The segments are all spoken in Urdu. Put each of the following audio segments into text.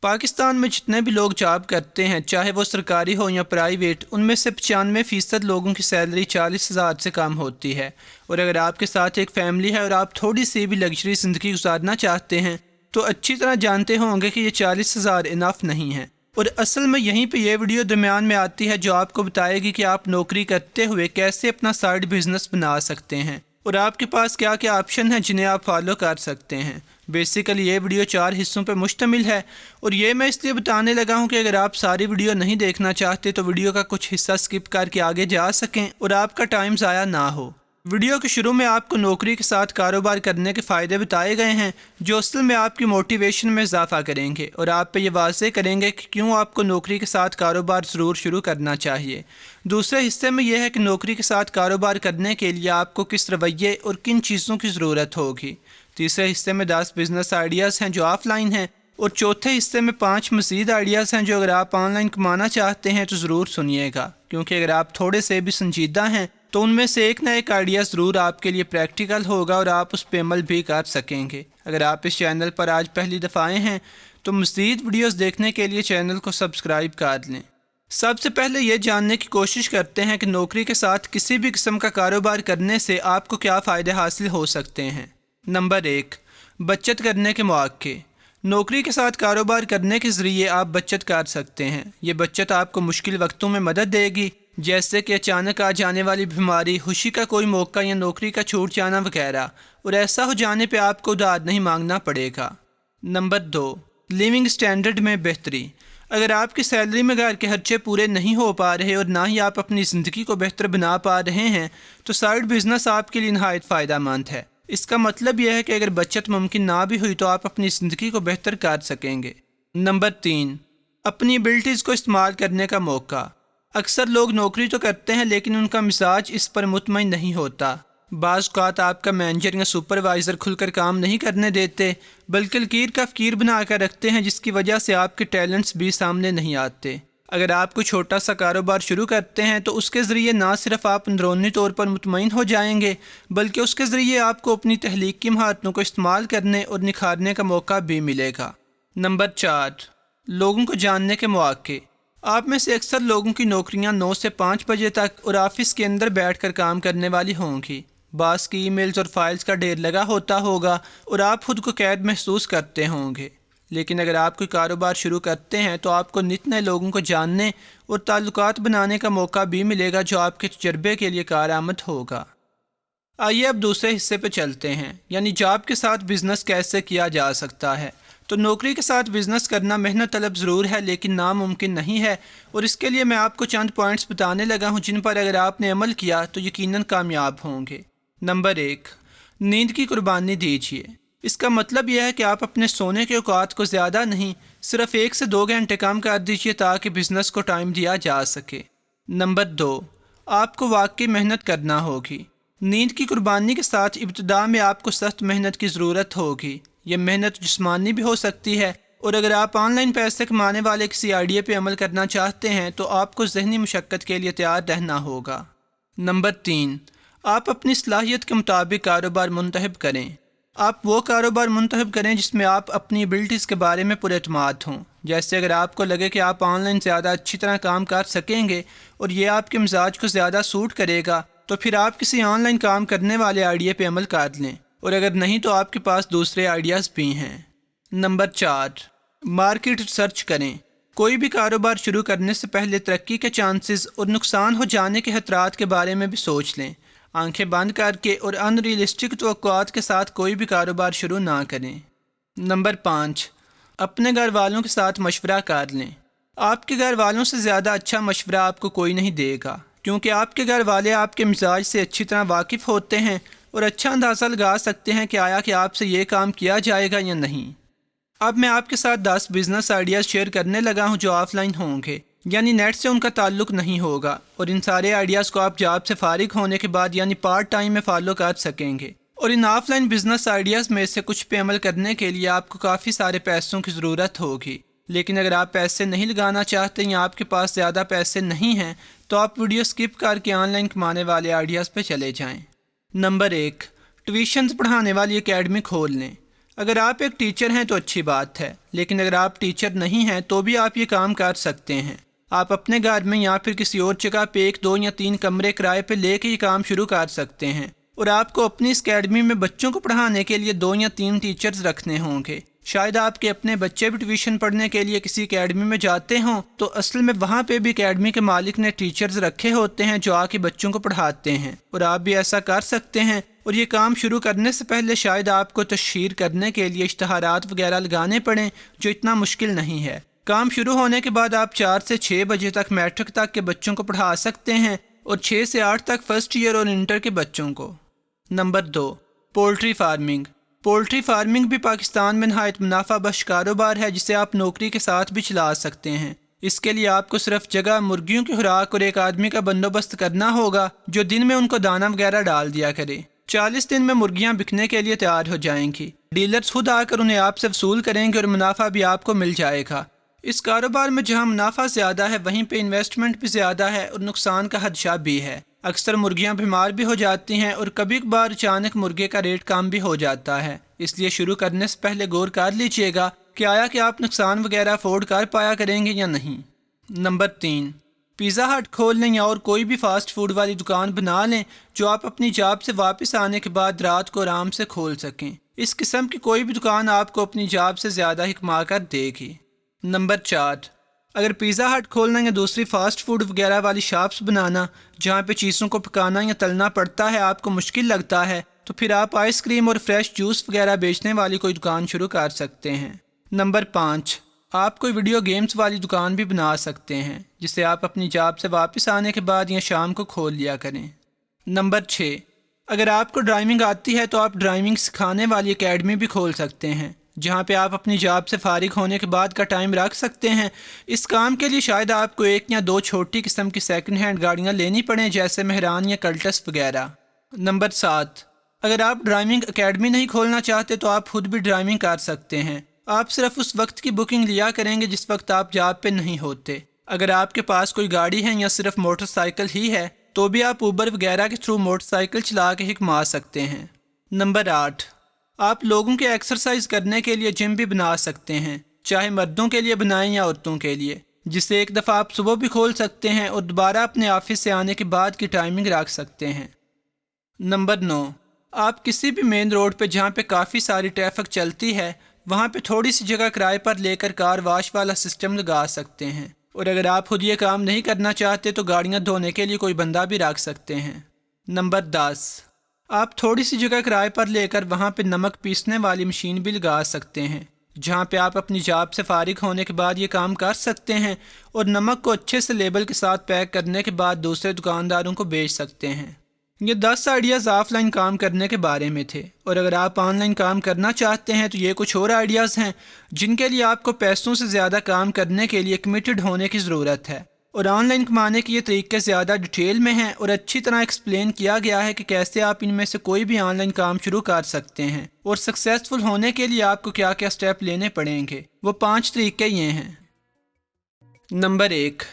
پاکستان میں جتنے بھی لوگ جاب کرتے ہیں، چاہے وہ سرکاری ہو یا پرائیویٹ، ان میں سے 95% لوگوں کی سیلری 40,000 سے کم ہوتی ہے۔ اور اگر آپ کے ساتھ ایک فیملی ہے اور آپ تھوڑی سی بھی لگژری زندگی گزارنا چاہتے ہیں تو اچھی طرح جانتے ہوں گے کہ یہ 40,000 انف نہیں ہے۔ اور اصل میں یہیں پہ یہ ویڈیو درمیان میں آتی ہے جو آپ کو بتائے گی کہ آپ نوکری کرتے ہوئے کیسے اپنا سائیڈ بزنس بنا سکتے ہیں اور آپ کے پاس کیا کیا آپشن ہیں جنہیں آپ فالو کر سکتے ہیں۔ بیسیکلی یہ ویڈیو 4 حصوں پہ مشتمل ہے، اور یہ میں اس لیے بتانے لگا ہوں کہ اگر آپ ساری ویڈیو نہیں دیکھنا چاہتے تو ویڈیو کا کچھ حصہ سکپ کر کے آگے جا سکیں اور آپ کا ٹائم ضائع نہ ہو۔ ویڈیو کے شروع میں آپ کو نوکری کے ساتھ کاروبار کرنے کے فائدے بتائے گئے ہیں جو اصل میں آپ کی موٹیویشن میں اضافہ کریں گے اور آپ پہ یہ واضح کریں گے کہ کیوں آپ کو نوکری کے ساتھ کاروبار ضرور شروع کرنا چاہیے۔ دوسرے حصے میں یہ ہے کہ نوکری کے ساتھ کاروبار کرنے کے لیے آپ کو کس رویے اور کن چیزوں کی ضرورت ہوگی۔ تیسرے حصے میں 10 بزنس آئیڈیاز ہیں جو آف لائن ہیں، اور چوتھے حصے میں 5 مزید آئیڈیاز ہیں جو اگر آپ آن لائن کمانا چاہتے ہیں تو ضرور سنیے گا، کیونکہ اگر آپ تھوڑے سے بھی سنجیدہ ہیں تو ان میں سے ایک نہ ایک آئیڈیا ضرور آپ کے لیے پریکٹیکل ہوگا اور آپ اس پہ عمل بھی کر سکیں گے۔ اگر آپ اس چینل پر آج پہلی دفعہ آئے ہیں تو مزید ویڈیوز دیکھنے کے لیے چینل کو سبسکرائب کر لیں۔ سب سے پہلے یہ جاننے کی کوشش کرتے ہیں کہ نوکری کے ساتھ کسی بھی قسم کا کاروبار کرنے سے آپ کو کیا فائدے حاصل ہو سکتے ہیں۔ نمبر 1، بچت کرنے کے مواقع۔ نوکری کے ساتھ کاروبار کرنے کے ذریعے آپ بچت کر سکتے ہیں۔ یہ بچت آپ کو مشکل وقتوں میں مدد دے گی، جیسے کہ اچانک آ جانے والی بیماری، خوشی کا کوئی موقع یا نوکری کا چھوٹ جانا وغیرہ، اور ایسا ہو جانے پہ آپ کو ادھار نہیں مانگنا پڑے گا۔ نمبر 2، لیونگ سٹینڈرڈ میں بہتری۔ اگر آپ کی سیلری میں گھر کے خرچے پورے نہیں ہو پا رہے اور نہ ہی آپ اپنی زندگی کو بہتر بنا پا رہے ہیں تو سائیڈ بزنس آپ کے لیے نہایت فائدہ مند ہے۔ اس کا مطلب یہ ہے کہ اگر بچت ممکن نہ بھی ہوئی تو آپ اپنی زندگی کو بہتر کر سکیں گے۔ نمبر 3، اپنی ایبلٹیز کو استعمال کرنے کا موقع۔ اکثر لوگ نوکری تو کرتے ہیں لیکن ان کا مزاج اس پر مطمئن نہیں ہوتا۔ بعض اوقات آپ کا مینیجر یا سپروائزر کھل کر کام نہیں کرنے دیتے، بلکہ لکیر کا فقیر بنا کر رکھتے ہیں، جس کی وجہ سے آپ کے ٹیلنٹس بھی سامنے نہیں آتے۔ اگر آپ کو چھوٹا سا کاروبار شروع کرتے ہیں تو اس کے ذریعے نہ صرف آپ اندرونی طور پر مطمئن ہو جائیں گے بلکہ اس کے ذریعے آپ کو اپنی تخلیق کی مہارتوں کو استعمال کرنے اور نکھارنے کا موقع بھی ملے گا۔ نمبر 4، لوگوں کو جاننے کے مواقع۔ آپ میں سے اکثر لوگوں کی نوکریاں 9 سے 5 بجے تک اور آفس کے اندر بیٹھ کر کام کرنے والی ہوں گی۔ بعض کی ای میلز اور فائلز کا ڈھیر لگا ہوتا ہوگا اور آپ خود کو قید محسوس کرتے ہوں گے۔ لیکن اگر آپ کوئی کاروبار شروع کرتے ہیں تو آپ کو نت نئے لوگوں کو جاننے اور تعلقات بنانے کا موقع بھی ملے گا جو آپ کے تجربے کے لیے کارآمد ہوگا۔ آئیے اب دوسرے حصے پہ چلتے ہیں، یعنی جاب کے ساتھ بزنس کیسے کیا جا سکتا ہے۔ تو نوکری کے ساتھ بزنس کرنا محنت طلب ضرور ہے لیکن ناممکن نہیں ہے، اور اس کے لیے میں آپ کو چند پوائنٹس بتانے لگا ہوں جن پر اگر آپ نے عمل کیا تو یقیناً کامیاب ہوں گے۔ نمبر 1، نیند کی قربانی دیجیے۔ اس کا مطلب یہ ہے کہ آپ اپنے سونے کے اوقات کو زیادہ نہیں، صرف 1 سے 2 گھنٹے کم کر دیجیے تاکہ بزنس کو ٹائم دیا جا سکے۔ نمبر 2، آپ کو واقعی محنت کرنا ہوگی۔ نیند کی قربانی کے ساتھ ابتدا میں آپ کو سخت محنت کی ضرورت ہوگی۔ یہ محنت جسمانی بھی ہو سکتی ہے، اور اگر آپ آن لائن پیسے کمانے والے کسی آئیڈیا پہ عمل کرنا چاہتے ہیں تو آپ کو ذہنی مشقت کے لیے تیار رہنا ہوگا۔ نمبر 3، آپ اپنی صلاحیت کے مطابق کاروبار منتخب کریں۔ آپ وہ کاروبار منتخب کریں جس میں آپ اپنی ایبلٹیز کے بارے میں پر اعتماد ہوں۔ جیسے اگر آپ کو لگے کہ آپ آن لائن زیادہ اچھی طرح کام کر سکیں گے اور یہ آپ کے مزاج کو زیادہ سوٹ کرے گا تو پھر آپ کسی آن لائن کام کرنے والے آئیڈیا پہ عمل کر لیں، اور اگر نہیں تو آپ کے پاس دوسرے آئیڈیاز بھی ہیں۔ نمبر 4، مارکیٹ ریسرچ کریں۔ کوئی بھی کاروبار شروع کرنے سے پہلے ترقی کے چانسز اور نقصان ہو جانے کے خطرات کے بارے میں بھی سوچ لیں۔ آنکھیں بند کر کے اور ان ریئلسٹک توقعات کے ساتھ کوئی بھی کاروبار شروع نہ کریں۔ نمبر 5، اپنے گھر والوں کے ساتھ مشورہ کر لیں۔ آپ کے گھر والوں سے زیادہ اچھا مشورہ آپ کو کوئی نہیں دے گا، کیونکہ آپ کے گھر والے آپ کے مزاج سے اچھی طرح واقف ہوتے ہیں اور اچھا اندازہ لگا سکتے ہیں کہ آیا کہ آپ سے یہ کام کیا جائے گا یا نہیں۔ اب میں آپ کے ساتھ 10 بزنس آئیڈیاز شیئر کرنے لگا ہوں جو آف لائن ہوں گے، یعنی نیٹ سے ان کا تعلق نہیں ہوگا، اور ان سارے آئیڈیاز کو آپ جاب سے فارغ ہونے کے بعد یعنی پارٹ ٹائم میں فالو کر سکیں گے۔ اور in of line business ideas میں سے کچھ پہ عمل کرنے کے لیے آپ کو کافی سارے پیسوں کی ضرورت ہوگی، لیکن اگر آپ پیسے نہیں لگانا چاہتے یا آپ کے پاس زیادہ پیسے نہیں ہیں تو آپ ویڈیو سکپ کر کے آن لائن کمانے والے آئیڈیاز پہ چلے جائیں۔ نمبر 1، ٹیوشنز پڑھانے والی اکیڈمی کھول لیں۔ اگر آپ ایک ٹیچر ہیں تو اچھی بات ہے، لیکن اگر آپ ٹیچر نہیں ہیں تو بھی آپ یہ کام کر سکتے ہیں۔ آپ اپنے گھر میں یا پھر کسی اور جگہ پہ 1، 2 یا 3 کمرے کرائے پہ لے کے یہ کام شروع کر سکتے ہیں، اور آپ کو اپنی اس اکیڈمی میں بچوں کو پڑھانے کے لیے 2 یا 3 ٹیچرز رکھنے ہوں گے۔ شاید آپ کے اپنے بچے بھی ٹیوشن پڑھنے کے لیے کسی اکیڈمی میں جاتے ہوں، تو اصل میں وہاں پہ بھی اکیڈمی کے مالک نے ٹیچرز رکھے ہوتے ہیں جو آ کے بچوں کو پڑھاتے ہیں، اور آپ بھی ایسا کر سکتے ہیں۔ اور یہ کام شروع کرنے سے پہلے شاید آپ کو تشہیر کرنے کے لیے اشتہارات وغیرہ لگانے پڑیں، جو اتنا مشکل نہیں ہے۔ کام شروع ہونے کے بعد آپ 4 سے 6 بجے تک میٹرک تک کے بچوں کو پڑھا سکتے ہیں، اور 6 سے 8 تک فرسٹ ایئر اور انٹر کے بچوں کو۔ Number 2، poultry farming. Poultry farming بھی پاکستان میں نہایت منافع بخش کاروبار ہے، جسے آپ نوکری کے ساتھ بھی چلا سکتے ہیں۔ اس کے لیے آپ کو صرف جگہ، مرغیوں کی خوراک اور ایک آدمی کا بندوبست کرنا ہوگا جو دن میں ان کو دانہ وغیرہ ڈال دیا کرے۔ 40 دن میں مرغیاں بکنے کے لیے تیار ہو جائیں گی۔ ڈیلرز خود آ کر انہیں آپ سے وصول کریں گے اور منافع بھی آپ کو مل جائے گا۔ اس کاروبار میں جہاں منافع زیادہ ہے وہیں پہ انویسٹمنٹ بھی زیادہ ہے اور نقصان کا خدشہ بھی ہے۔ اکثر مرغیاں بیمار بھی ہو جاتی ہیں، اور کبھی کبھار اچانک مرغے کا ریٹ کم بھی ہو جاتا ہے۔ اس لیے شروع کرنے سے پہلے غور کر لیجئے گا کہ آیا کہ آپ نقصان وغیرہ افورڈ کر پایا کریں گے یا نہیں۔ نمبر 3، پیزا ہٹ کھول لیں یا اور کوئی بھی فاسٹ فوڈ والی دکان بنا لیں جو آپ اپنی جاب سے واپس آنے کے بعد رات کو آرام سے کھول سکیں۔ اس قسم کی کوئی بھی دکان آپ کو اپنی جاب سے زیادہ ہی کما کر دے گی۔ نمبر 4، اگر پیزا ہٹ کھولنا یا دوسری فاسٹ فوڈ وغیرہ والی شاپس بنانا جہاں پہ چیزوں کو پکانا یا تلنا پڑتا ہے آپ کو مشکل لگتا ہے، تو پھر آپ آئس کریم اور فریش جوس وغیرہ بیچنے والی کوئی دکان شروع کر سکتے ہیں۔ نمبر 5، آپ کوئی ویڈیو گیمز والی دکان بھی بنا سکتے ہیں جسے آپ اپنی جاب سے واپس آنے کے بعد یا شام کو کھول لیا کریں۔ نمبر 6، اگر آپ کو ڈرائیونگ آتی ہے تو آپ ڈرائیونگ سکھانے والی اکیڈمی بھی کھول سکتے ہیں جہاں پہ آپ اپنی جاب سے فارغ ہونے کے بعد کا ٹائم رکھ سکتے ہیں۔ اس کام کے لیے شاید آپ کو 1 یا 2 چھوٹی قسم کی سیکنڈ ہینڈ گاڑیاں لینی پڑیں، جیسے مہران یا کلٹس وغیرہ۔ نمبر 7، اگر آپ ڈرائیونگ اکیڈمی نہیں کھولنا چاہتے تو آپ خود بھی ڈرائیونگ کر سکتے ہیں۔ آپ صرف اس وقت کی بکنگ لیا کریں گے جس وقت آپ جاب پہ نہیں ہوتے۔ اگر آپ کے پاس کوئی گاڑی ہے یا صرف موٹر سائیکل ہی ہے تو بھی آپ اوبر وغیرہ کے تھرو موٹر سائیکل چلا کے ہی کما سکتے ہیں۔ نمبر 8، آپ لوگوں کے ایکسرسائز کرنے کے لیے جم بھی بنا سکتے ہیں، چاہے مردوں کے لیے بنائیں یا عورتوں کے لیے، جسے ایک دفعہ آپ صبح بھی کھول سکتے ہیں اور دوبارہ اپنے آفس سے آنے کے بعد کی ٹائمنگ رکھ سکتے ہیں۔ نمبر 9، آپ کسی بھی مین روڈ پہ جہاں پہ کافی ساری ٹریفک چلتی ہے وہاں پہ تھوڑی سی جگہ کرائے پر لے کر کار واش والا سسٹم لگا سکتے ہیں، اور اگر آپ خود یہ کام نہیں کرنا چاہتے تو گاڑیاں دھونے کے لیے کوئی بندہ بھی رکھ سکتے ہیں۔ نمبر 10، آپ تھوڑی سی جگہ کرائے پر لے کر وہاں پہ نمک پیسنے والی مشین بھی لگا سکتے ہیں جہاں پہ آپ اپنی جاب سے فارغ ہونے کے بعد یہ کام کر سکتے ہیں، اور نمک کو اچھے سے لیبل کے ساتھ پیک کرنے کے بعد دوسرے دکانداروں کو بیچ سکتے ہیں۔ یہ 10 آئیڈیاز آف لائن کام کرنے کے بارے میں تھے، اور اگر آپ آن لائن کام کرنا چاہتے ہیں تو یہ کچھ اور آئیڈیاز ہیں جن کے لیے آپ کو پیسوں سے زیادہ کام کرنے کے لیے کمیٹڈ ہونے کی ضرورت ہے، اور آن لائن کمانے کے یہ طریقے زیادہ ڈیٹیل میں ہیں اور اچھی طرح ایکسپلین کیا گیا ہے کہ کیسے آپ ان میں سے کوئی بھی آن لائن کام شروع کر سکتے ہیں، اور سکسیسفل ہونے کے لیے آپ کو کیا کیا سٹیپ لینے پڑیں گے۔ وہ 5 طریقے یہ ہیں۔ Number 1،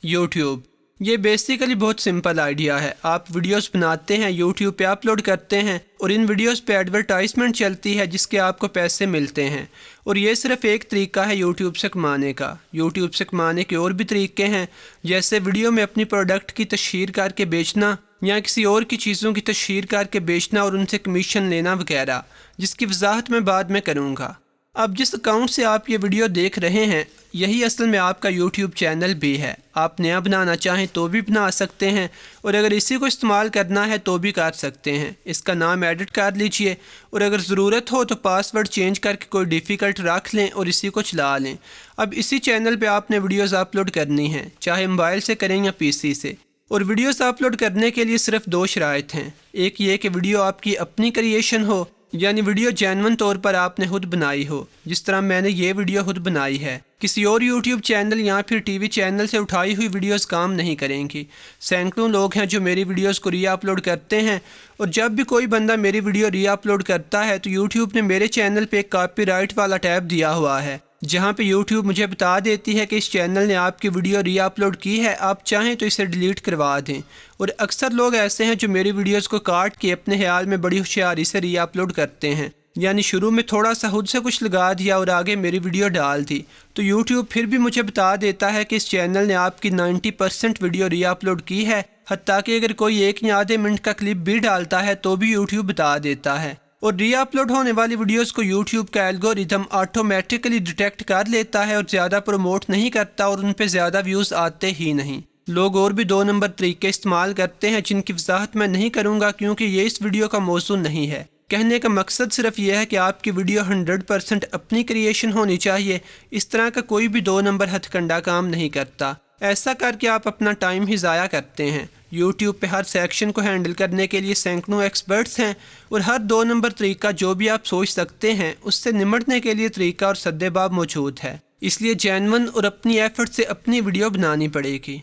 YouTube. یہ بیسیکلی بہت سمپل آئیڈیا ہے۔ آپ ویڈیوز بناتے ہیں، یوٹیوب پہ اپلوڈ کرتے ہیں، اور ان ویڈیوز پہ ایڈورٹائزمنٹ چلتی ہے جس کے آپ کو پیسے ملتے ہیں، اور یہ صرف ایک طریقہ ہے یوٹیوب سے کمانے کا۔ یوٹیوب سے کمانے کے اور بھی طریقے ہیں، جیسے ویڈیو میں اپنی پروڈکٹ کی تشہیر کر کے بیچنا، یا کسی اور کی چیزوں کی تشہیر کر کے بیچنا اور ان سے کمیشن لینا وغیرہ، جس کی وضاحت میں بعد میں کروں گا۔ اب جس اکاؤنٹ سے آپ یہ ویڈیو دیکھ رہے ہیں یہی اصل میں آپ کا یوٹیوب چینل بھی ہے۔ آپ نیا بنانا چاہیں تو بھی بنا سکتے ہیں، اور اگر اسی کو استعمال کرنا ہے تو بھی کر سکتے ہیں۔ اس کا نام ایڈٹ کر لیجئے، اور اگر ضرورت ہو تو پاس ورڈ چینج کر کے کوئی ڈیفیکلٹ رکھ لیں اور اسی کو چلا لیں۔ اب اسی چینل پہ آپ نے ویڈیوز اپلوڈ کرنی ہیں، چاہے موبائل سے کریں یا پی سی سے، اور ویڈیوز اپلوڈ کرنے کے لیے صرف 2 شرائط ہیں۔ ایک یہ کہ ویڈیو آپ کی اپنی کریشن ہو، یعنی ویڈیو جینون طور پر آپ نے خود بنائی ہو، جس طرح میں نے یہ ویڈیو خود بنائی ہے۔ کسی اور یوٹیوب چینل یا پھر ٹی وی چینل سے اٹھائی ہوئی ویڈیوز کام نہیں کریں گی۔ سینکڑوں لوگ ہیں جو میری ویڈیوز کو ری اپلوڈ کرتے ہیں، اور جب بھی کوئی بندہ میری ویڈیو ری اپلوڈ کرتا ہے تو یوٹیوب نے میرے چینل پہ ایک کاپی رائٹ والا ٹیب دیا ہوا ہے، جہاں پہ یوٹیوب مجھے بتا دیتی ہے کہ اس چینل نے آپ کی ویڈیو ری اپلوڈ کی ہے، آپ چاہیں تو اسے ڈیلیٹ کروا دیں۔ اور اکثر لوگ ایسے ہیں جو میری ویڈیوز کو کاٹ کے اپنے خیال میں بڑی ہوشیاری سے ری اپلوڈ کرتے ہیں، یعنی شروع میں تھوڑا سا خود سے کچھ لگا دیا اور آگے میری ویڈیو ڈال دی تو یوٹیوب پھر بھی مجھے بتا دیتا ہے کہ اس چینل نے آپ کی 90% ویڈیو ری اپلوڈ کی ہے، حتیٰ کہ اگر کوئی 1 یا آدھے منٹ کا کلپ بھی ڈالتا ہے تو بھی یوٹیوب بتا دیتا ہے۔ اور ری اپلوڈ ہونے والی ویڈیوز کو یوٹیوب کا الگورتھم آٹومیٹکلی ڈیٹیکٹ کر لیتا ہے اور زیادہ پروموٹ نہیں کرتا اور ان پہ زیادہ ویوز آتے ہی نہیں۔ لوگ اور بھی 2 نمبر طریقے استعمال کرتے ہیں جن کی وضاحت میں نہیں کروں گا کیونکہ یہ اس ویڈیو کا موضوع نہیں ہے۔ کہنے کا مقصد صرف یہ ہے کہ آپ کی ویڈیو 100% اپنی کریشن ہونی چاہیے، اس طرح کا کوئی بھی 2 نمبر ہتھ کنڈا کام نہیں کرتا۔ ایسا کر کے آپ اپنا ٹائم ہی ضائع کرتے ہیں۔ یوٹیوب پہ ہر سیکشن کو ہینڈل کرنے کے لیے سینکڑوں ایکسپرٹس ہیں اور ہر 2 نمبر طریقہ جو بھی آپ سوچ سکتے ہیں اس سے نمٹنے کے لیے طریقہ اور سدے باب موجود ہے، اس لیے جینون اور اپنی ایفرٹ سے اپنی ویڈیو بنانی پڑے گی۔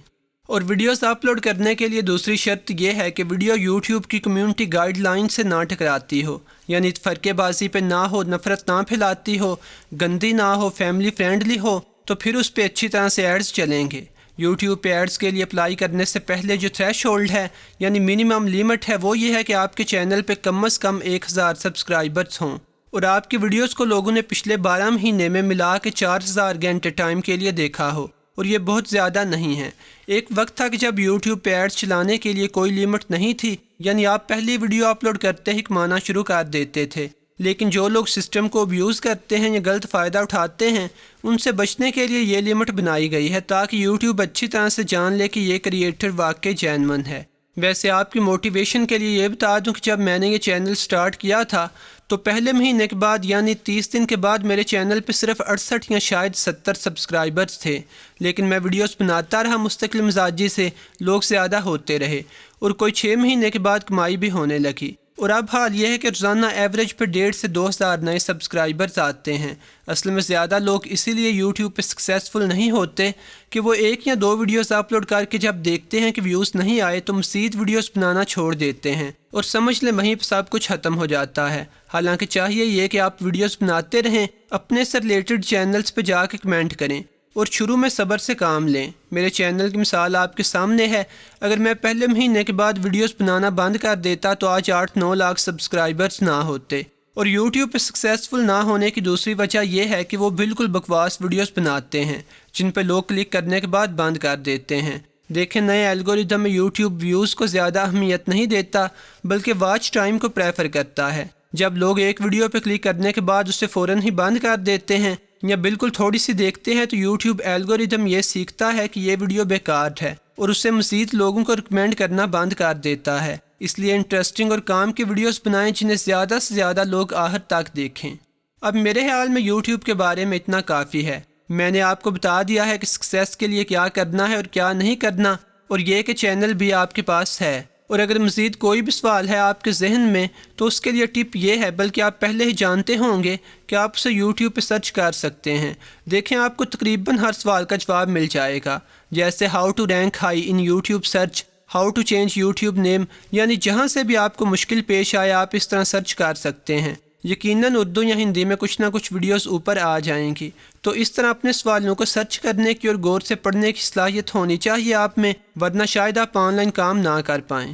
اور ویڈیوز اپلوڈ کرنے کے لیے دوسری شرط یہ ہے کہ ویڈیو یوٹیوب کی کمیونٹی گائیڈ لائن سے نہ ٹکراتی ہو، یعنی فرقے بازی پہ نہ ہو، نفرت نہ پھیلاتی ہو، گندی نہ ہو، فیملی فرینڈلی ہو، تو پھر اس پہ اچھی طرح سے ایڈز چلیں گے۔ یوٹیوب پہ ایڈز کے لیے اپلائی کرنے سے پہلے جو تھریش ہولڈ ہے یعنی منیمم لیمٹ ہے وہ یہ ہے کہ آپ کے چینل پہ کم از کم 1000 سبسکرائبرز ہوں اور آپ کی ویڈیوز کو لوگوں نے پچھلے 12 مہینے میں ملا کے 4000 گھنٹے ٹائم کے لیے دیکھا ہو، اور یہ بہت زیادہ نہیں ہے۔ ایک وقت تھا کہ جب یوٹیوب پہ ایڈز چلانے کے لیے کوئی لیمٹ نہیں تھی، یعنی آپ پہلی ویڈیو اپلوڈ کرتے ہی کمانا شروع کر دیتے تھے، لیکن جو لوگ سسٹم کو ابیوز کرتے ہیں یا غلط فائدہ اٹھاتے ہیں ان سے بچنے کے لیے یہ لمٹ بنائی گئی ہے تاکہ یوٹیوب اچھی طرح سے جان لے کہ یہ کریٹر واقعی جینون ہے۔ ویسے آپ کی موٹیویشن کے لیے یہ بتا دوں کہ جب میں نے یہ چینل سٹارٹ کیا تھا تو پہلے مہینے کے بعد یعنی 30 دن کے بعد میرے چینل پہ صرف 68 یا شاید 70 سبسکرائبرز تھے، لیکن میں ویڈیوز بناتا رہا مستقل مزاجی سے، لوگ زیادہ ہوتے رہے اور کوئی 6 مہینے کے بعد کمائی بھی ہونے لگی۔ اور اب حال یہ ہے کہ روزانہ ایوریج پہ 1.5 سے 2000 نئے سبسکرائبرز آتے ہیں۔ اصل میں زیادہ لوگ اسی لیے یوٹیوب پہ سکسیسفل نہیں ہوتے کہ وہ 1 یا 2 ویڈیوز اپلوڈ کر کے جب دیکھتے ہیں کہ ویوز نہیں آئے تو مزید ویڈیوز بنانا چھوڑ دیتے ہیں اور سمجھ لیں وہیں پہ سب کچھ ختم ہو جاتا ہے۔ حالانکہ چاہیے یہ کہ آپ ویڈیوز بناتے رہیں، اپنے سے ریلیٹڈ چینلز پہ جا کے کمنٹ کریں اور شروع میں صبر سے کام لیں۔ میرے چینل کی مثال آپ کے سامنے ہے، اگر میں پہلے مہینے کے بعد ویڈیوز بنانا بند کر دیتا تو آج 8-9 لاکھ سبسکرائبرز نہ ہوتے۔ اور یوٹیوب پہ سکسیسفل نہ ہونے کی دوسری وجہ یہ ہے کہ وہ بالکل بکواس ویڈیوز بناتے ہیں جن پہ لوگ کلک کرنے کے بعد بند کر دیتے ہیں۔ دیکھیں نئے الگورتھم میں یوٹیوب ویوز کو زیادہ اہمیت نہیں دیتا بلکہ واچ ٹائم کو پریفر کرتا ہے۔ جب لوگ ایک ویڈیو پہ کلک کرنے کے بعد اسے فوراً ہی بند کر دیتے ہیں یا بالکل تھوڑی سی دیکھتے ہیں تو یوٹیوب الگورتھم یہ سیکھتا ہے کہ یہ ویڈیو بیکار ہے اور اسے مزید لوگوں کو ریکمینڈ کرنا بند کر دیتا ہے۔ اس لیے انٹرسٹنگ اور کام کی ویڈیوز بنائیں جنہیں زیادہ سے زیادہ لوگ آخر تک دیکھیں۔ اب میرے خیال میں یوٹیوب کے بارے میں اتنا کافی ہے۔ میں نے آپ کو بتا دیا ہے کہ سکسیس کے لیے کیا کرنا ہے اور کیا نہیں کرنا، اور یہ کہ چینل بھی آپ کے پاس ہے۔ اور اگر مزید کوئی بھی سوال ہے آپ کے ذہن میں تو اس کے لیے ٹپ یہ ہے، بلکہ آپ پہلے ہی جانتے ہوں گے کہ آپ اسے یوٹیوب پہ سرچ کر سکتے ہیں۔ دیکھیں آپ کو تقریباً ہر سوال کا جواب مل جائے گا، جیسے how to rank high in YouTube search, how to change YouTube name, یعنی جہاں سے بھی آپ کو مشکل پیش آئے آپ اس طرح سرچ کر سکتے ہیں۔ یقیناً اردو یا ہندی میں کچھ نہ کچھ ویڈیوز اوپر آ جائیں گی، تو اس طرح اپنے سوالوں کو سرچ کرنے کی اور غور سے پڑھنے کی صلاحیت ہونی چاہیے آپ میں، ورنہ شاید آپ آن لائن کام نہ کر پائیں۔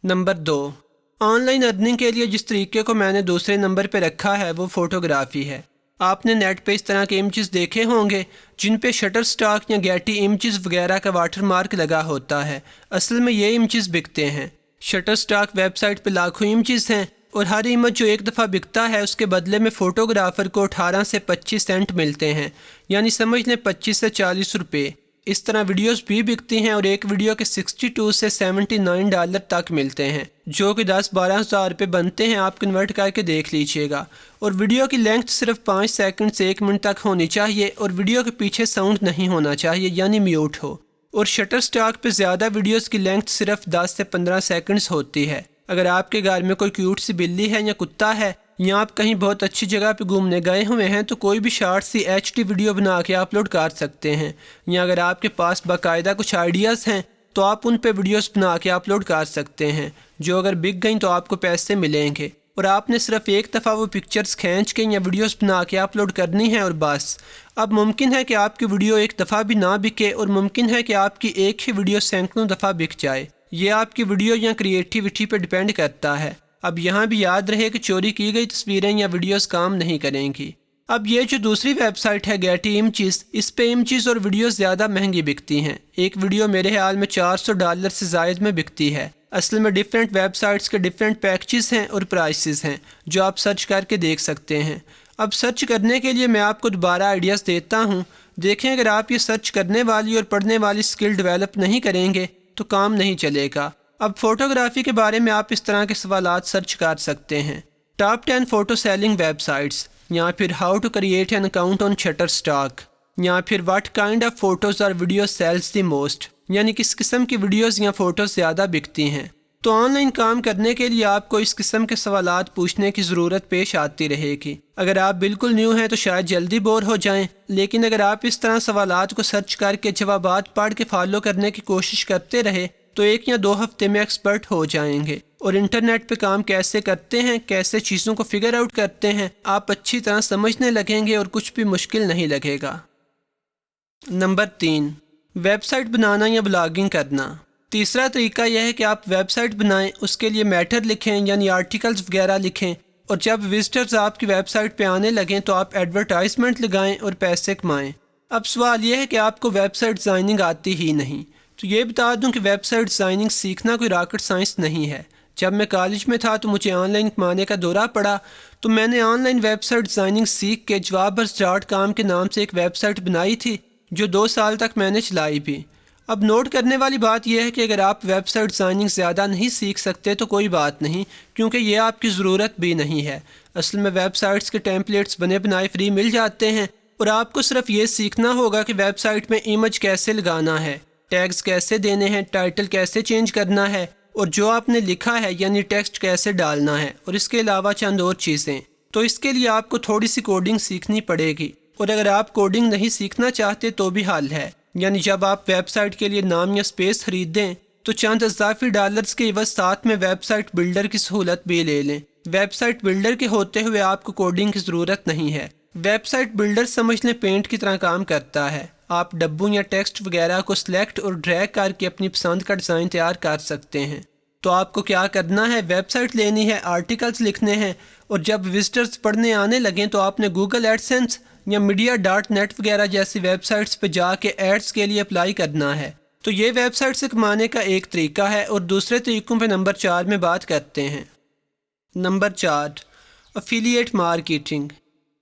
نمبر 2، آن لائن ارننگ کے لیے جس طریقے کو میں نے دوسرے نمبر پہ رکھا ہے وہ فوٹوگرافی ہے۔ آپ نے نیٹ پہ اس طرح کے امیجز دیکھے ہوں گے جن پہ شٹر سٹاک یا گیٹی امیجز وغیرہ کا واٹر مارک لگا ہوتا ہے۔ اصل میں یہ امیجز بکتے ہیں۔ شٹر سٹاک ویب سائٹ پہ لاکھوں امیجز ہیں اور ہر امیج جو ایک دفعہ بکتا ہے اس کے بدلے میں فوٹوگرافر کو 18 سے 25 سینٹ ملتے ہیں، یعنی سمجھ لیں 25 سے 40 روپے۔ اس طرح ویڈیوز بھی بکتی ہیں اور ایک ویڈیو کے 62 سے 79 ڈالر تک ملتے ہیں، جو کہ 10-12 ہزار روپے بنتے ہیں۔ آپ کنورٹ کر کے دیکھ لیجئے گا۔ اور ویڈیو کی لینتھ صرف 5 سیکنڈ سے 1 منٹ تک ہونی چاہیے اور ویڈیو کے پیچھے ساؤنڈ نہیں ہونا چاہیے، یعنی میوٹ ہو۔ اور شٹر سٹاک پہ زیادہ ویڈیوز کی لینتھ صرف 10 سے 15 سیکنڈز ہوتی ہے۔ اگر آپ کے گھر میں کوئی کیوٹ سی بلی ہے یا کتا ہے یا آپ کہیں بہت اچھی جگہ پہ گھومنے گئے ہوئے ہیں تو کوئی بھی شارٹ سی HD ویڈیو بنا کے اپلوڈ کر سکتے ہیں، یا اگر آپ کے پاس باقاعدہ کچھ آئیڈیاز ہیں تو آپ ان پہ ویڈیوز بنا کے اپلوڈ کر سکتے ہیں، جو اگر بک گئیں تو آپ کو پیسے ملیں گے۔ اور آپ نے صرف ایک دفعہ وہ پکچرز کھینچ کے یا ویڈیوز بنا کے اپلوڈ کرنی ہے اور بس۔ اب ممکن ہے کہ آپ کی ویڈیو ایک دفعہ بھی نہ بکے اور ممکن ہے کہ آپ کی ایک ہی ویڈیو سینکڑوں دفعہ بک جائے۔ یہ آپ کی ویڈیو یا کریٹیوٹی پہ ڈیپینڈ کرتا ہے۔ اب یہاں بھی یاد رہے کہ چوری کی گئی تصویریں یا ویڈیوز کام نہیں کریں گی۔ اب یہ جو دوسری ویب سائٹ ہے گیٹی امیجز، اس پہ امیجز اور ویڈیوز زیادہ مہنگی بکتی ہیں۔ ایک ویڈیو میرے خیال میں $400 سے زائد میں بکتی ہے۔ اصل میں ڈیفرنٹ ویب سائٹس کے ڈیفرنٹ پیکیجز ہیں اور پرائسز ہیں جو آپ سرچ کر کے دیکھ سکتے ہیں۔ اب سرچ کرنے کے لیے میں آپ کو دوبارہ آئیڈیاز دیتا ہوں۔ دیکھیں اگر آپ یہ سرچ کرنے والی اور پڑھنے والی سکل ڈیولپ نہیں کریں گے تو کام نہیں چلے گا۔ اب فوٹوگرافی کے بارے میں آپ اس طرح کے سوالات سرچ کر سکتے ہیں: top 10 photo selling websites, یا پھر how to create an account on Shutterstock, یا پھر واٹ کائنڈ آف فوٹوز اور ویڈیوز سیلز دی موسٹ، یعنی کس قسم کی ویڈیوز یا فوٹوز زیادہ بکتی ہیں۔ تو آن لائن کام کرنے کے لیے آپ کو اس قسم کے سوالات پوچھنے کی ضرورت پیش آتی رہے گی۔ اگر آپ بالکل نیو ہیں تو شاید جلدی بور ہو جائیں، لیکن اگر آپ اس طرح سوالات کو سرچ کر کے جوابات پڑھ کے فالو کرنے کی کوشش کرتے رہے تو 1 یا 2 ہفتے میں ایکسپرٹ ہو جائیں گے، اور انٹرنیٹ پہ کام کیسے کرتے ہیں، کیسے چیزوں کو فگر آؤٹ کرتے ہیں، آپ اچھی طرح سمجھنے لگیں گے اور کچھ بھی مشکل نہیں لگے گا۔ نمبر 3، ویب سائٹ بنانا یا بلاگنگ کرنا۔ تیسرا طریقہ یہ ہے کہ آپ ویب سائٹ بنائیں، اس کے لیے میٹر لکھیں یعنی آرٹیکلز وغیرہ لکھیں، اور جب وزٹرز آپ کی ویب سائٹ پہ آنے لگیں تو آپ ایڈورٹائزمنٹ لگائیں اور پیسے کمائیں۔ اب سوال یہ ہے کہ آپ کو ویب سائٹ ڈیزائننگ آتی ہی نہیں، تو یہ بتا دوں کہ ویب سائٹ ڈیزائننگ سیکھنا کوئی راکٹ سائنس نہیں ہے۔ جب میں کالج میں تھا تو مجھے آن لائن کمانے کا دورہ پڑا، تو میں نے online website designing سیکھ کے jobs.com کے نام سے ایک ویب سائٹ بنائی تھی جو 2 سال تک میں نے چلائی بھی۔ اب نوٹ کرنے والی بات یہ ہے کہ اگر آپ ویب سائٹ ڈیزائننگ زیادہ نہیں سیکھ سکتے تو کوئی بات نہیں، کیونکہ یہ آپ کی ضرورت بھی نہیں ہے۔ اصل میں ویب سائٹس کے ٹیمپلیٹس بنے بنائے فری مل جاتے ہیں، اور آپ کو صرف یہ سیکھنا ہوگا کہ ویب سائٹ میں امیج کیسے لگانا ہے، ٹیگز کیسے دینے ہیں، ٹائٹل کیسے چینج کرنا ہے، اور جو آپ نے لکھا ہے یعنی ٹیکسٹ کیسے ڈالنا ہے، اور اس کے علاوہ چند اور چیزیں۔ تو اس کے لیے آپ کو تھوڑی سی کوڈنگ سیکھنی پڑے گی، اور اگر آپ کوڈنگ نہیں سیکھنا چاہتے تو بھی حل ہے، یعنی جب آپ ویب سائٹ کے لیے نام یا اسپیس خرید دیں تو چند اضافی ڈالرز کے عوض ساتھ میں ویب سائٹ بلڈر کی سہولت بھی لے لیں۔ ویب سائٹ بلڈر کے ہوتے ہوئے آپ کو کوڈنگ کی ضرورت نہیں ہے۔ ویب سائٹ بلڈر سمجھ لیں پینٹ کی طرح کام کرتا ہے۔ آپ ڈبوں یا ٹیکسٹ وغیرہ کو سلیکٹ اور ڈریگ کر کے اپنی پسند کا ڈیزائن تیار کر سکتے ہیں۔ تو آپ کو کیا کرنا ہے، ویب سائٹ لینی ہے، آرٹیکلز لکھنے ہیں، اور جب وزٹرز پڑھنے آنے لگیں تو آپ نے گوگل ایڈسنس یا media.net وغیرہ جیسی ویب سائٹس پہ جا کے ایڈز کے لیے اپلائی کرنا ہے۔ تو یہ ویب سائٹ سے کمانے کا ایک طریقہ ہے، اور دوسرے طریقوں پہ نمبر 4 میں بات کرتے ہیں۔ Number 4، affiliate marketing.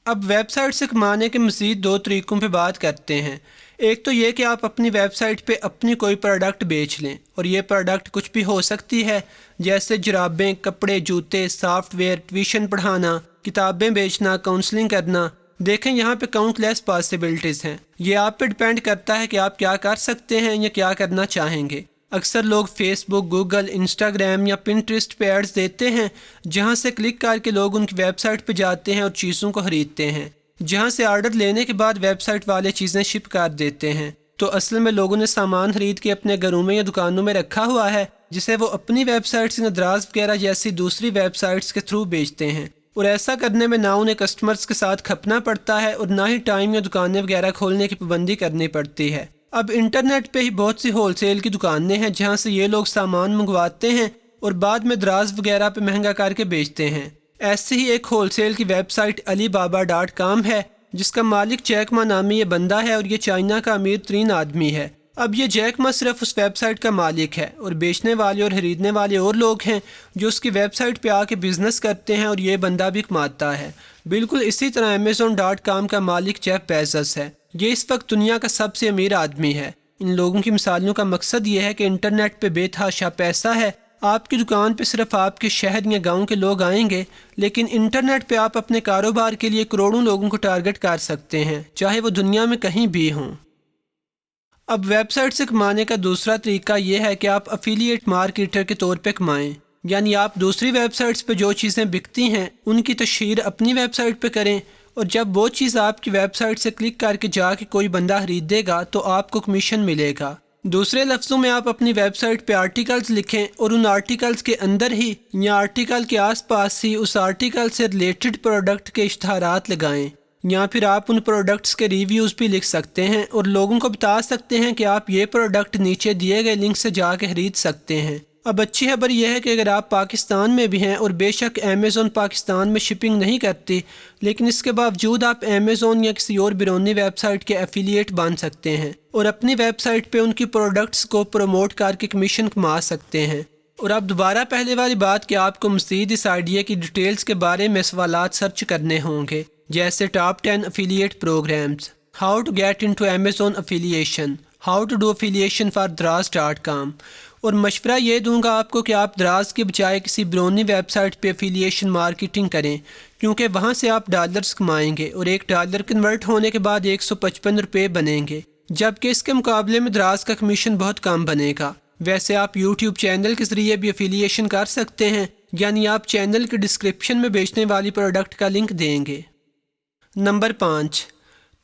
اب ویب سائٹ سے کمانے کے مزید 2 طریقوں پہ بات کرتے ہیں۔ ایک تو یہ کہ آپ اپنی ویب سائٹ پہ اپنی کوئی پروڈکٹ بیچ لیں، اور یہ پروڈکٹ کچھ بھی ہو سکتی ہے، جیسے جرابیں، کپڑے، جوتے، سافٹ ویئر، ٹیوشن پڑھانا، کتابیں بیچنا، کاؤنسلنگ کرنا۔ دیکھیں یہاں پہ کاؤنٹ لیس پاسبلٹیز ہیں۔ یہ آپ پہ ڈیپینڈ کرتا ہے کہ آپ کیا کر سکتے ہیں یا کیا کرنا چاہیں گے۔ اکثر لوگ فیس بک، گوگل، انسٹاگرام یا پنٹریسٹ پہ ایڈز دیتے ہیں، جہاں سے کلک کر کے لوگ ان کی ویب سائٹ پہ جاتے ہیں اور چیزوں کو خریدتے ہیں، جہاں سے آرڈر لینے کے بعد ویب سائٹ والے چیزیں شپ کر دیتے ہیں۔ تو اصل میں لوگوں نے سامان خرید کے اپنے گھروں میں یا دکانوں میں رکھا ہوا ہے، جسے وہ اپنی ویب سائٹس یا دراز وغیرہ جیسی دوسری ویب سائٹس کے تھرو بیچتے ہیں، اور ایسا کرنے میں نہ انہیں کسٹمرز کے ساتھ کھپنا پڑتا ہے اور نہ ہی ٹائم یا دکانیں وغیرہ کھولنے کی پابندی کرنی پڑتی ہے۔ اب انٹرنیٹ پہ ہی بہت سی ہول سیل کی دکانیں ہیں جہاں سے یہ لوگ سامان منگواتے ہیں اور بعد میں دراز وغیرہ پہ مہنگا کر کے بیچتے ہیں۔ ایسے ہی ایک ہول سیل کی ویب سائٹ alibaba.com ہے، جس کا مالک جیک ما نامی یہ بندہ ہے، اور یہ چائنا کا امیر ترین آدمی ہے۔ اب یہ جیک ما صرف اس ویب سائٹ کا مالک ہے، اور بیچنے والے اور خریدنے والے اور لوگ ہیں جو اس کی ویب سائٹ پہ آ کے بزنس کرتے ہیں، اور یہ بندہ بھی کماتا ہے۔ بالکل اسی طرح Amazon.com کا مالک جیف بیزوس ہے۔ یہ اس وقت دنیا کا سب سے امیر آدمی ہے۔ ان لوگوں کی مثالوں کا مقصد یہ ہے کہ انٹرنیٹ پہ بے تحاشا پیسہ ہے۔ آپ کی دکان پہ صرف آپ کے شہر یا گاؤں کے لوگ آئیں گے، لیکن انٹرنیٹ پہ آپ اپنے کاروبار کے لیے کروڑوں لوگوں کو ٹارگٹ کر سکتے ہیں، چاہے وہ دنیا میں کہیں بھی ہوں۔ اب ویب سائٹ سے کمانے کا دوسرا طریقہ یہ ہے کہ آپ افیلیٹ مارکیٹر کے طور پہ کمائیں، یعنی آپ دوسری ویب سائٹس پہ جو چیزیں بکتی ہیں ان کی تشہیر اپنی ویب سائٹ پہ کریں، اور جب وہ چیز آپ کی ویب سائٹ سے کلک کر کے جا کے کوئی بندہ خریدے گا تو آپ کو کمیشن ملے گا۔ دوسرے لفظوں میں آپ اپنی ویب سائٹ پہ آرٹیکلز لکھیں اور ان آرٹیکلز کے اندر ہی یا آرٹیکل کے آس پاس ہی اس آرٹیکل سے ریلیٹڈ پروڈکٹ کے اشتہارات لگائیں، یا پھر آپ ان پروڈکٹس کے ریویوز بھی لکھ سکتے ہیں اور لوگوں کو بتا سکتے ہیں کہ آپ یہ پروڈکٹ نیچے دیے گئے لنک سے جا کے خرید سکتے ہیں۔ اب اچھی خبر یہ ہے کہ اگر آپ پاکستان میں بھی ہیں اور بے شک امیزون پاکستان میں شپنگ نہیں کرتی، لیکن اس کے باوجود آپ امیزون یا کسی اور بیرونی ویب سائٹ کے ایفیلیٹ بن سکتے ہیں اور اپنی ویب سائٹ پہ ان کی پروڈکٹس کو پروموٹ کر کے کمیشن کما سکتے ہیں۔ اور اب دوبارہ پہلے والی بات کہ آپ کو مزید اس آئیڈیا کی ڈیٹیلز کے بارے میں سوالات سرچ کرنے ہوں گے، جیسے top 10 affiliate programs, how to get into Amazon affiliation, how to do affiliation for دراز.com، اور مشورہ یہ دوں گا آپ کو کہ آپ دراز کے بجائے کسی بیرونی ویب سائٹ پہ افیلیشن مارکیٹنگ کریں، کیونکہ وہاں سے آپ ڈالرز کمائیں گے اور $1 کنورٹ ہونے کے بعد 155 روپے بنیں گے، جبکہ اس کے مقابلے میں دراز کا کمیشن بہت کم بنے گا۔ ویسے آپ یوٹیوب چینل کے ذریعے بھی افیلیشن کر سکتے ہیں، یعنی آپ چینل کے ڈسکرپشن میں بیچنے والی پروڈکٹ کا لنک دیں گے۔ نمبر 5،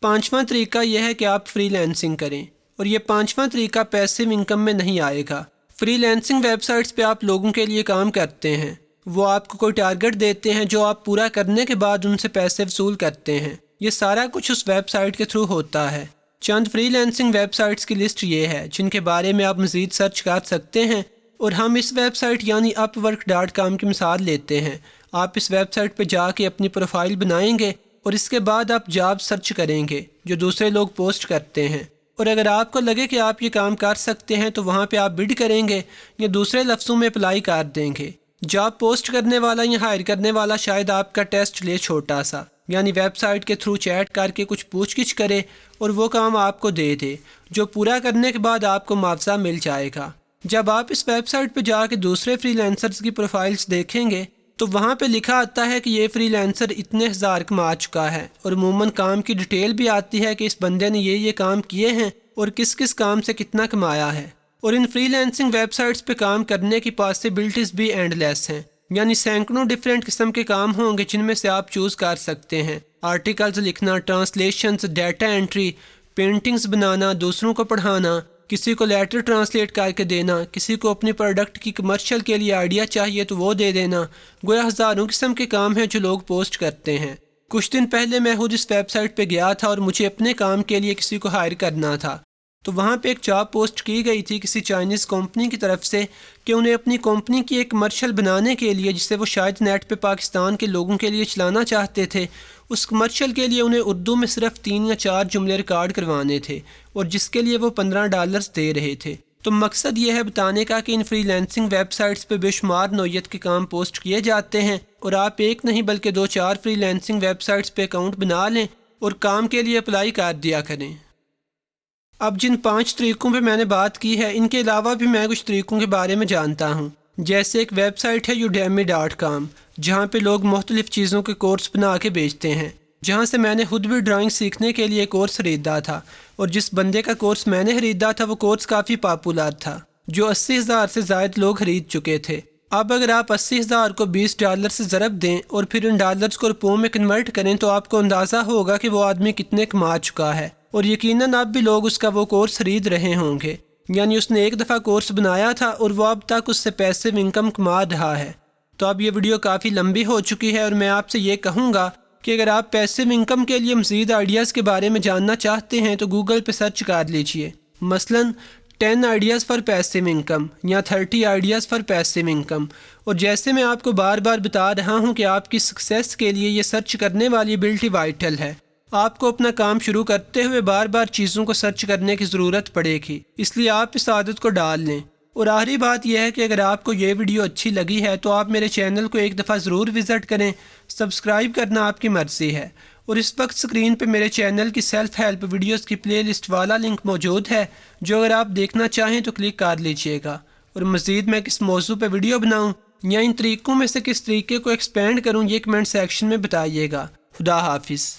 پانچواں طریقہ یہ ہے کہ آپ فری لانسنگ کریں، اور یہ پانچواں طریقہ پیسیو انکم میں نہیں آئے گا۔ فری لانسنگ ویب سائٹس پہ آپ لوگوں کے لیے کام کرتے ہیں، وہ آپ کو کوئی ٹارگٹ دیتے ہیں جو آپ پورا کرنے کے بعد ان سے پیسے وصول کرتے ہیں۔ یہ سارا کچھ اس ویب سائٹ کے تھرو ہوتا ہے۔ چند فری لانسنگ ویب سائٹس کی لسٹ یہ ہے جن کے بارے میں آپ مزید سرچ کر سکتے ہیں، اور ہم اس ویب سائٹ یعنی upwork.com کی مثال لیتے ہیں۔ آپ اس ویب سائٹ پہ جا کے اپنی پروفائل بنائیں گے اور اس کے بعد آپ جاب سرچ کریں گے جو دوسرے لوگ پوسٹ کرتے ہیں، اور اگر آپ کو لگے کہ آپ یہ کام کر سکتے ہیں تو وہاں پہ آپ بڈ کریں گے یا دوسرے لفظوں میں اپلائی کر دیں گے۔ جاب پوسٹ کرنے والا یا ہائر کرنے والا شاید آپ کا ٹیسٹ لے چھوٹا سا، یعنی ویب سائٹ کے تھرو چیٹ کر کے کچھ پوچھ گچھ کرے اور وہ کام آپ کو دے دے، جو پورا کرنے کے بعد آپ کو معاوضہ مل جائے گا۔ جب آپ اس ویب سائٹ پہ جا کے دوسرے فری لانسرز کی پروفائلز دیکھیں گے تو وہاں پہ لکھا آتا ہے کہ یہ فری لانسر اتنے ہزار کما چکا ہے، اور عموماً کام کی ڈیٹیل بھی آتی ہے کہ اس بندے نے یہ کام کیے ہیں اور کس کس کام سے کتنا کمایا ہے۔ اور in free lancing web sites پہ کام کرنے کی پاسبلٹیز بھی اینڈ لیس ہیں، یعنی سینکڑوں ڈیفرنٹ قسم کے کام ہوں گے جن میں سے آپ چوز کر سکتے ہیں۔ آرٹیکلز لکھنا، ٹرانسلیشنز، ڈیٹا انٹری، پینٹنگز بنانا، دوسروں کو پڑھانا، کسی کو لیٹر ٹرانسلیٹ کر کے دینا، کسی کو اپنی پروڈکٹ کی کمرشل کے لیے آئیڈیا چاہیے تو وہ دے دینا۔ گویا ہزاروں قسم کے کام ہیں جو لوگ پوسٹ کرتے ہیں۔ کچھ دن پہلے میں خود اس ویب سائٹ پہ گیا تھا اور مجھے اپنے کام کے لیے کسی کو ہائر کرنا تھا، تو وہاں پہ ایک جاب پوسٹ کی گئی تھی کسی چائنیز کمپنی کی طرف سے کہ انہیں اپنی کمپنی کی ایک کمرشل بنانے کے لیے، جسے وہ شاید نیٹ پہ پاکستان کے لوگوں کے لیے چلانا چاہتے تھے، اس کمرشل کے لیے انہیں اردو میں صرف 3 یا 4 جملے ریکارڈ کروانے تھے، اور جس کے لیے وہ $15 دے رہے تھے۔ تو مقصد یہ ہے بتانے کا کہ in free lancing web sites پہ بے شمار نوعیت کے کام پوسٹ کیے جاتے ہیں، اور آپ ایک نہیں بلکہ 2-4 فری لانسنگ ویب سائٹس پہ اکاؤنٹ بنا لیں اور کام کے لیے اپلائی کر دیا کریں۔ اب جن 5 طریقوں پہ میں نے بات کی ہے، ان کے علاوہ بھی میں کچھ طریقوں کے بارے میں جانتا ہوں، جیسے ایک ویب سائٹ ہے udemy.com، جہاں پہ لوگ مختلف چیزوں کے کورس بنا کے بیچتے ہیں، جہاں سے میں نے خود بھی ڈرائنگ سیکھنے کے لیے کورس خریدا تھا، اور جس بندے کا کورس میں نے خریدا تھا وہ کورس کافی پاپولر تھا، جو 80,000 سے زائد لوگ خرید چکے تھے۔ اب اگر آپ 80,000 کو $20 سے ضرب دیں اور پھر ان ڈالرز کو روپوں میں کنورٹ کریں تو آپ کو اندازہ ہوگا کہ وہ آدمی کتنے کما چکا ہے، اور یقیناً اب بھی لوگ اس کا وہ کورس خرید رہے ہوں گے، یعنی اس نے ایک دفعہ کورس بنایا تھا اور وہ اب تک اس سے پیسے انکم کما رہا ہے۔ تو اب یہ ویڈیو کافی لمبی ہو چکی ہے، اور میں آپ سے یہ کہوں گا کہ اگر آپ پیسے انکم کے لیے مزید آئیڈیاز کے بارے میں جاننا چاہتے ہیں تو گوگل پہ سرچ کر لیجئے، مثلاً 10 آئیڈیاز فار پیسیو انکم یا 30 آئیڈیاز فار پیسیو انکم۔ اور جیسے میں آپ کو بار بار بتا رہا ہوں کہ آپ کی سکسیس کے لیے یہ سرچ کرنے والی ایبلٹی وائٹل ہے، آپ کو اپنا کام شروع کرتے ہوئے بار بار چیزوں کو سرچ کرنے کی ضرورت پڑے گی، اس لیے آپ اس عادت کو ڈال لیں۔ اور آخری بات یہ ہے کہ اگر آپ کو یہ ویڈیو اچھی لگی ہے تو آپ میرے چینل کو ایک دفعہ ضرور وزٹ کریں، سبسکرائب کرنا آپ کی مرضی ہے، اور اس وقت سکرین پہ میرے چینل کی سیلف ہیلپ ویڈیوز کی پلے لسٹ والا لنک موجود ہے، جو اگر آپ دیکھنا چاہیں تو کلک کر لیجئے گا۔ اور مزید میں کس موضوع پہ ویڈیو بناؤں یا ان طریقوں میں سے کس طریقے کو ایکسپینڈ کروں، یہ کمنٹ سیکشن میں بتائیے گا۔ خدا حافظ۔